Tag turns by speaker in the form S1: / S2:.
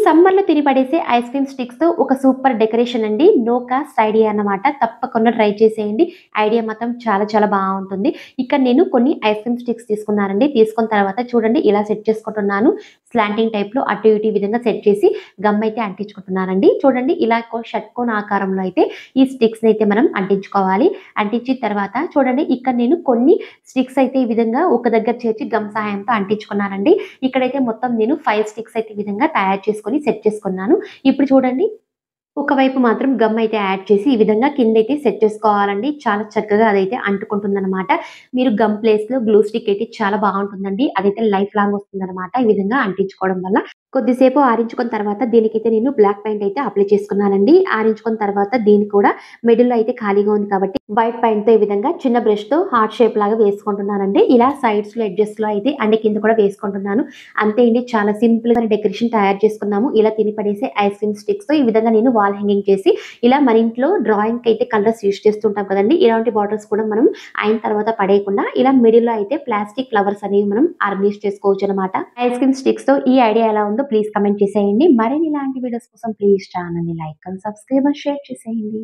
S1: సమ్మర్‌లో తిని పడేసే ఐస్ క్రీమ్ స్టిక్స్‌తో ఒక సూపర్ డెకరేషన్ అండి. నో కాస్ట్ ఐడియా అన్నమాట. తప్పకుండా ట్రై చేసేయండి. ఐడియా మాత్రం చాలా చాలా బావుంటుంది. ఇక్కడ నేను కొన్ని ఐస్ క్రీమ్ స్టిక్స్ తీసుకున్నానండి. తీసుకున్న తర్వాత చూడండి ఇలా సెట్ చేసుకుంటున్నాను. స్లాంటింగ్ టైప్‌లో అటు ఇటు ఈ విధంగా సెట్ చేసి గమ్ అయితే అంటించుకుంటున్నానండి. చూడండి ఇలా షట్కోణ ఆకారంలో అయితే ఈ స్టిక్స్‌ని అయితే మనం అంటించుకోవాలి. అంటించిన తర్వాత చూడండి ఇక్కడ నేను కొన్ని స్టిక్స్ అయితే ఈ విధంగా ఒక దగ్గర చేర్చి గమ్ సహాయంతో అంటించుకున్నానండి. ఇక్కడైతే మొత్తం నేను 5 స్టిక్స్ అయితే ఈ విధంగా తయారు చేసుకొని సెట్ చేసుకున్నాను. ఇప్పుడు చూడండి ఒకవైపు మాత్రం గమ్ అయితే యాడ్ చేసి ఈ విధంగా కిందైతే సెట్ చేసుకోవాలండి. చాలా చక్కగా అదైతే అంటుకుంటుందనమాట. మీరు గమ్ ప్లేస్‌లో గ్లూ స్టిక్ అయితే చాలా బావుంటుందండి. అదైతే లైఫ్ లాంగ్ వస్తుందనమాట. ఈ విధంగా అంటించుకోవడం వల్ల. కొద్దిసేపు ఆరించుకున్న తర్వాత దీనికైతే నేను బ్లాక్ పెయింట్ అయితే అప్లై చేసుకున్నానండి. ఆరించుకున్న తర్వాత దీన్ని కూడా మిడిల్‌లో అయితే ఖాళీగా ఉంది కాబట్టి వైట్ పెయింట్‌తో ఈ విధంగా చిన్న బ్రష్‌తో హార్ట్ షేప్ లాగా వేసుకుంటున్నానండి. ఇలా సైడ్స్‌లో, ఎడ్జెస్‌లో అయితే అండ్ కింద కూడా వేసుకుంటున్నాను. అంతే అండి చాలా సింపుల్‌గా డెకరేషన్ తయారు చేసుకున్నాము. ఇలా తిని పడేసే ఐస్ క్రీమ్ స్టిక్స్‌తో ఈ విధంగా నేను వాల్ హ్యాంగింగ్ చేసి ఇలా మన ఇంట్లో డ్రాయింగ్‌కి అయితే కలర్స్ యూజ్ చేస్తుంటాం కదండీ! ఇలాంటి బాటిల్స్ కూడా మనం అయిన తర్వాత పడేయకుండా ఇలా మిడిల్‌లో అయితే ప్లాస్టిక్ ఫ్లవర్స్ అనేవి మనం ఆర్గనైజ్ చేసుకోవచ్చనమాట. ఐస్ క్రీమ్ స్టిక్స్‌తో ఈ ఐడియా ఎలా ఉందో ప్లీజ్ కామెంట్ చేసేయండి. మరిన్ని ఇలాంటి వీడియోస్ కోసం ప్లీజ్ ఛానెల్‌ని like and subscribe and share చేసేయండి.